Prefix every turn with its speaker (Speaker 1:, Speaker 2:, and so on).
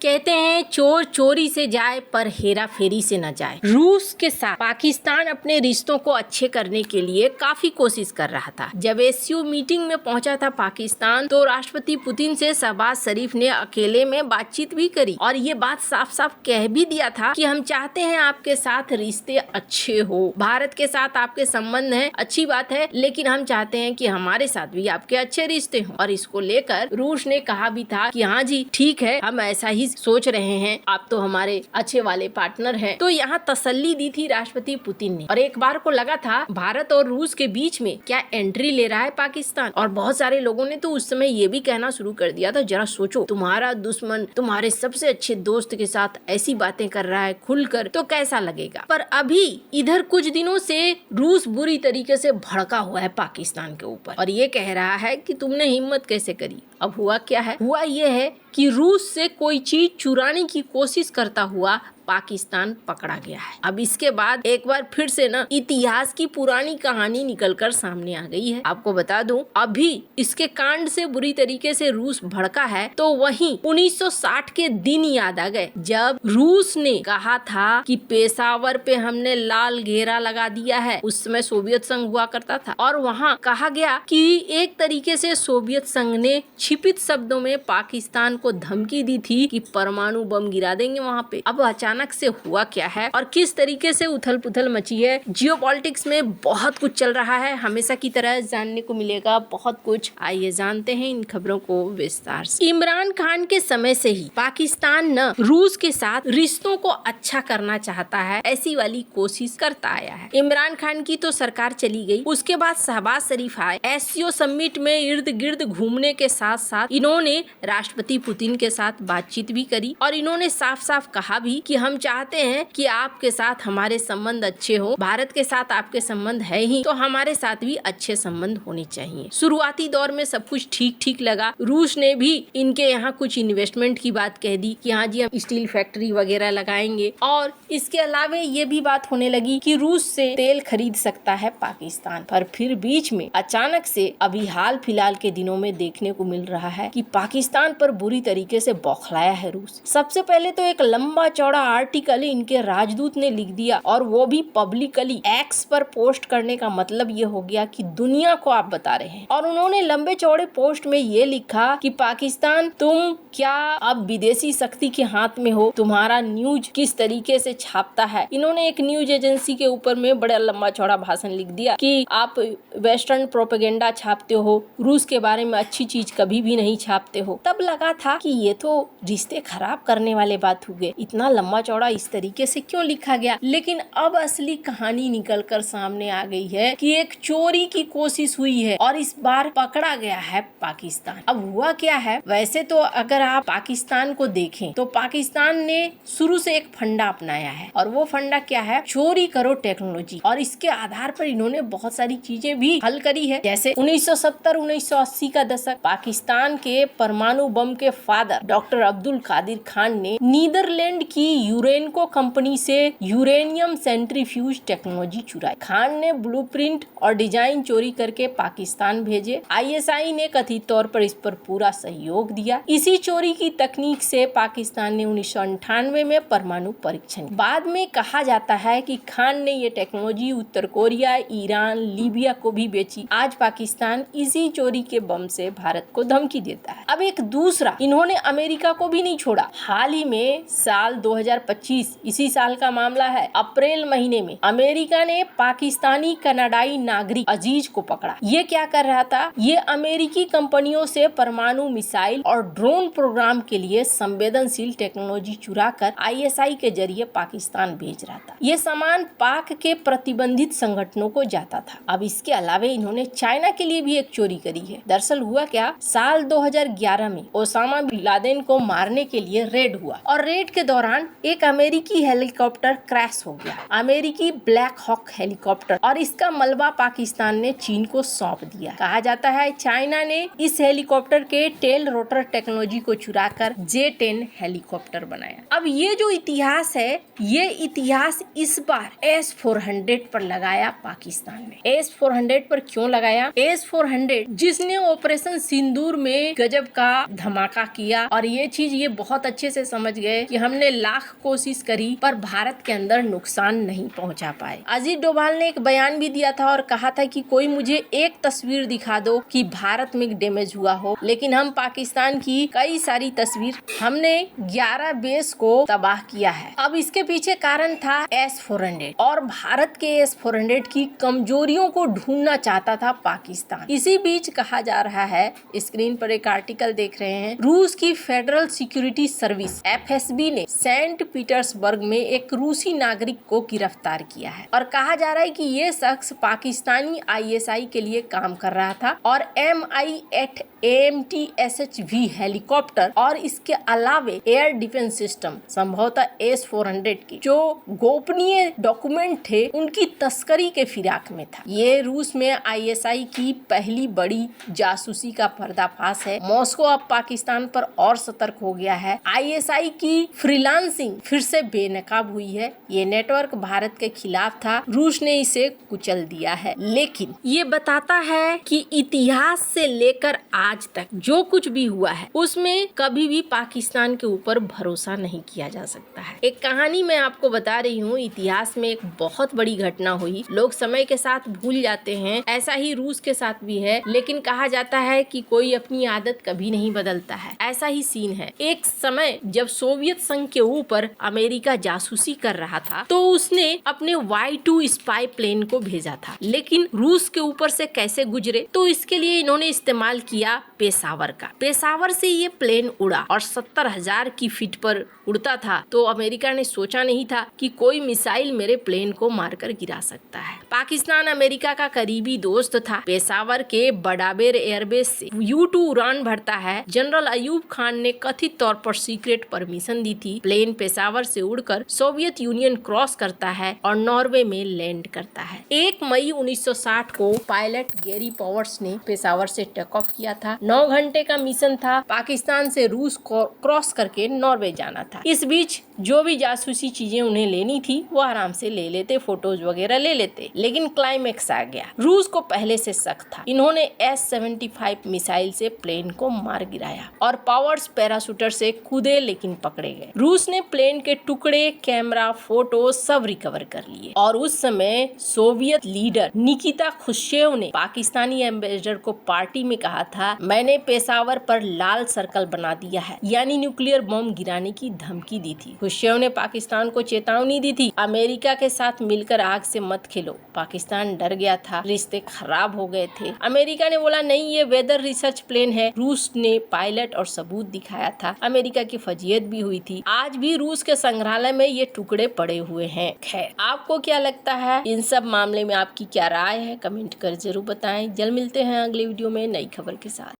Speaker 1: कहते हैं चोर चोरी से जाए पर हेरा फेरी से न जाए। रूस के साथ पाकिस्तान अपने रिश्तों को अच्छे करने के लिए काफी कोशिश कर रहा था। जब एससीओ मीटिंग में पहुंचा था पाकिस्तान तो राष्ट्रपति पुतिन से शहबाज शरीफ ने अकेले में बातचीत भी करी और ये बात साफ साफ कह भी दिया था कि हम चाहते हैं आपके साथ रिश्ते अच्छे हो, भारत के साथ आपके संबंध हैं, अच्छी बात है, लेकिन हम चाहते हैं कि हमारे साथ भी आपके अच्छे रिश्ते हों। और इसको लेकर रूस ने कहा भी था कि हाँ जी ठीक है, हम ऐसा ही सोच रहे हैं, आप तो हमारे अच्छे वाले पार्टनर हैं। तो यहाँ तसल्ली दी थी राष्ट्रपति पुतिन ने। और एक बार को लगा था भारत और रूस के बीच में क्या एंट्री ले रहा है पाकिस्तान। और बहुत सारे लोगों ने तो उस समय ये भी कहना शुरू कर दिया था, जरा सोचो तुम्हारा दुश्मन तुम्हारे सबसे अच्छे दोस्त के साथ ऐसी बातें कर रहा है खुलकर, तो कैसा लगेगा। पर अभी इधर कुछ दिनों से रूस बुरी तरीके से भड़का हुआ है पाकिस्तान के ऊपर और ये कह रहा है कि तुमने हिम्मत कैसे करी। अब हुआ क्या है, हुआ ये है कि रूस से कोई चीज चुराने की कोशिश करता हुआ पाकिस्तान पकड़ा गया है। अब इसके बाद एक बार फिर से ना इतिहास की पुरानी कहानी निकलकर सामने आ गई है। आपको बता दूं, अभी इसके कांड से बुरी तरीके से रूस भड़का है तो वहीं 1960 के दिन याद आ गए जब रूस ने कहा था कि पेशावर पे हमने लाल घेरा लगा दिया है। उस समय सोवियत संघ हुआ करता था और वहाँ कहा गया कि एक तरीके से सोवियत संघ ने छिपित शब्दों में पाकिस्तान को धमकी दी थी कि परमाणु बम गिरा देंगे वहाँ पे। अब अचानक से हुआ क्या है और किस तरीके से उथल पुथल मची है। जियोपॉलिटिक्स में बहुत कुछ चल रहा है, हमेशा की तरह जानने को मिलेगा बहुत कुछ। आइए जानते हैं इन खबरों को विस्तार से। इमरान खान के समय से ही पाकिस्तान न रूस के साथ रिश्तों को अच्छा करना चाहता है, ऐसी वाली कोशिश करता आया है। इमरान खान की तो सरकार चली गई, उसके बाद शहबाज शरीफ आए। एससीओ समिट में इर्द गिर्द घूमने के साथ साथ इन्होंने राष्ट्रपति पुतिन के साथ बातचीत भी करी और इन्होंने साफ साफ कहा भी कि हम चाहते हैं कि आपके साथ हमारे संबंध अच्छे हो, भारत के साथ आपके संबंध है ही तो हमारे साथ भी अच्छे संबंध होने चाहिए। शुरुआती दौर में सब कुछ ठीक ठीक लगा। रूस ने भी इनके यहाँ कुछ इन्वेस्टमेंट की बात कह दी कि हाँ जी हम स्टील फैक्ट्री वगैरह लगाएंगे और इसके अलावा ये भी बात होने लगी कि रूस से तेल खरीद सकता है पाकिस्तान। पर फिर बीच में अचानक से अभी हाल फिलहाल के दिनों में देखने को मिल रहा है कि पाकिस्तान पर बुरी तरीके से बौखलाया है रूस। सबसे पहले तो एक लंबा चौड़ा आर्टिकल इनके राजदूत ने लिख दिया और वो भी पब्लिकली एक्स पर पोस्ट करने का मतलब ये हो गया कि दुनिया को आप बता रहे हैं। और उन्होंने लंबे चौड़े पोस्ट में ये लिखा कि पाकिस्तान तुम क्या अब विदेशी शक्ति के हाथ में हो, तुम्हारा न्यूज किस तरीके से छापता है। इन्होंने एक न्यूज एजेंसी के ऊपर में बड़ा लंबा चौड़ा भाषण लिख दिया कि आप वेस्टर्न प्रोपेगेंडा छापते हो, रूस के बारे में अच्छी चीज कभी भी नहीं छापते हो। तब लगा था कि ये तो रिश्ते खराब करने वाले बात हो गए, इतना लंबा चौड़ा इस तरीके से क्यों लिखा गया। लेकिन अब असली कहानी निकलकर सामने आ गई है कि एक चोरी की कोशिश हुई है और इस बार पकड़ा गया है पाकिस्तान। अब हुआ क्या है, वैसे तो अगर आप पाकिस्तान को देखें तो पाकिस्तान ने शुरू से एक फंडा अपनाया है और वो फंडा क्या है, चोरी करो टेक्नोलॉजी। और इसके आधार पर इन्होंने बहुत सारी चीजें भी हल करी है, जैसे 1970-1980 का दशक पाकिस्तान के परमाणु बम के फादर डॉक्टर अब्दुल कादिर खान ने नीदरलैंड की यूरेनको कंपनी से यूरेनियम सेंट्रीफ्यूज टेक्नोलॉजी चुराई। खान ने ब्लूप्रिंट और डिजाइन चोरी करके पाकिस्तान भेजे। आईएसआई ने कथित तौर पर इस पर पूरा सहयोग दिया। इसी चोरी की तकनीक से पाकिस्तान ने 1998 में परमाणु परीक्षण। बाद में कहा जाता है कि खान ने ये टेक्नोलॉजी उत्तर कोरिया, ईरान, लीबिया को भी बेची। आज पाकिस्तान इसी चोरी के बम से भारत को धमकी देता है। अब एक दूसरा, इन्होंने अमेरिका को भी नहीं छोड़ा। हाल ही में साल 2025 इसी साल का मामला है, अप्रैल महीने में अमेरिका ने पाकिस्तानी कनाडाई नागरिक अजीज को पकड़ा। ये क्या कर रहा था, ये अमेरिकी कंपनियों से परमाणु मिसाइल और ड्रोन प्रोग्राम के लिए संवेदनशील टेक्नोलॉजी चुराकर आईएसआई के जरिए पाकिस्तान भेज रहा था। ये सामान पाक के प्रतिबंधित संगठनों को जाता था। अब इसके अलावा इन्होंने चाइना के लिए भी एक चोरी करी है। दरअसल हुआ क्या, साल 2011 में ओसामा बिन लादेन को मारने के लिए रेड हुआ और रेड के दौरान एक अमेरिकी हेलीकॉप्टर क्रैश हो गया, अमेरिकी ब्लैक हॉक हेलीकॉप्टर, और इसका मलबा पाकिस्तान ने चीन को सौंप दिया। कहा जाता है चाइना ने इस हेलीकॉप्टर के टेल रोटर टेक्नोलॉजी को चुराकर J-10 हेलीकॉप्टर बनाया। अब ये जो इतिहास है, ये इतिहास इस बार S-400 पर लगाया पाकिस्तान ने। S-400 पर क्यों लगाया? S-400 जिसने ऑपरेशन सिंदूर में गजब का धमाका किया, और ये चीज ये बहुत अच्छे से समझ गए कि हमने लाख कोशिश करी पर भारत के अंदर नुकसान नहीं पहुंचा पाए। अजीत डोभाल ने एक बयान भी दिया था और कहा था कि कोई मुझे एक तस्वीर दिखा दो कि भारत में डैमेज हुआ हो, लेकिन हम पाकिस्तान की कई सारी तस्वीर, हमने 11 बेस को तबाह किया है। अब इसके पीछे कारण था S-400 और भारत के S-400 की कमजोरियों को ढूंढना चाहता था पाकिस्तान। इसी बीच कहा जा रहा है, स्क्रीन पर एक आर्टिकल देख रहे हैं, रूस की फेडरल सिक्योरिटी सर्विस FSB ने सेंट पीटर्सबर्ग में एक रूसी नागरिक को गिरफ्तार किया है और कहा जा रहा है कि ये शख्स पाकिस्तानी ISI के लिए काम कर रहा था और Mi-8 AMT-SHV हेलीकॉप्टर और इसके अलावे एयर डिफेंस सिस्टम, संभवतः S-400 की जो गोपनीय डॉक्यूमेंट थे उनकी तस्करी के फिराक में था। ये रूस में ISI की पहली बड़ी जासूसी का पर्दाफाश है। मॉस्को अब पाकिस्तान पर और सतर्क हो गया है। ISI की फ्रीलांसिंग फिर से बेनकाब हुई है। ये नेटवर्क भारत के खिलाफ था, रूस ने इसे कुचल दिया है। लेकिन ये बताता है कि इतिहास से लेकर आज तक जो कुछ भी हुआ है उसमें कभी भी पाकिस्तान के ऊपर भरोसा नहीं किया जा सकता है। एक कहानी मैं आपको बता रही हूँ, इतिहास में एक बहुत बड़ी घटना हुई, लोग समय के साथ भूल जाते हैं, ऐसा ही रूस के साथ भी है, लेकिन कहा जाता है कि कोई अपनी आदत कभी नहीं बदलता है। ऐसा ही सीन है। एक समय जब सोवियत संघ के ऊपर अमेरिका जासूसी कर रहा था तो उसने अपने Y-2 स्पाई प्लेन को भेजा था, लेकिन रूस के ऊपर से कैसे गुजरे, तो इसके लिए इन्होंने इस्तेमाल किया पेशावर का। पेशावर से ये प्लेन उड़ा और 70,000 की फीट पर उड़ता था, तो अमेरिका ने सोचा नहीं था कि कोई मिसाइल मेरे प्लेन को मारकर गिरा सकता है। पाकिस्तान अमेरिका का करीबी दोस्त था। पेशावर के बडाबेर एयरबेस से U-2 उड़ान भरता है। जनरल अयूब खान ने कथित तौर पर सीक्रेट परमिशन दी थी। प्लेन पेशावर से उड़कर सोवियत यूनियन क्रॉस करता है और नॉर्वे में लैंड करता है। 1 मई 1960 को पायलट गैरी पॉवर्स ने पेशावर से टेक ऑफ किया था। 9 घंटे का मिशन था। पाकिस्तान से रूस को क्रॉस करके नॉर्वे जाना था। इस बीच जो भी जासूसी चीजें उन्हें लेनी थी वो आराम से ले लेते, फोटोज वगैरह ले लेते, लेकिन क्लाइमेक्स आ गया। रूस को पहले से शक था। इन्होंने S-75 मिसाइल से प्लेन को मार गिराया और पावर्स पैराशूटर से कूदे, लेकिन पकड़े गए। रूस ने प्लेन के टुकड़े, कैमरा, फोटो सब रिकवर कर लिए और उस समय सोवियत लीडर निकिता खुश्चेव ने पाकिस्तानी एम्बेसडर को पार्टी में कहा था, मैंने पेशावर पर लाल सर्कल बना दिया है, यानी न्यूक्लियर बम गिराने की धमकी दी थी। खुश्चेव ने पाकिस्तान को चेतावनी दी थी, अमेरिका के साथ मिलकर आग से मत खेलो। पाकिस्तान डर गया था, रिश्ते खराब हो गए थे। अमेरिका ने बोला नहीं, ये वेदर रिसर्च प्लेन है। रूस ने पायलट और सबूत दिखाया था। अमेरिका की फजीयत भी हुई थी। आज भी रूस के संग्रहालय में ये टुकड़े पड़े हुए हैं। खैर, आपको क्या लगता है इन सब मामले में, आपकी क्या राय है, कमेंट कर जरूर बताएं। जल्द मिलते हैं अगले वीडियो में नई खबर के साथ।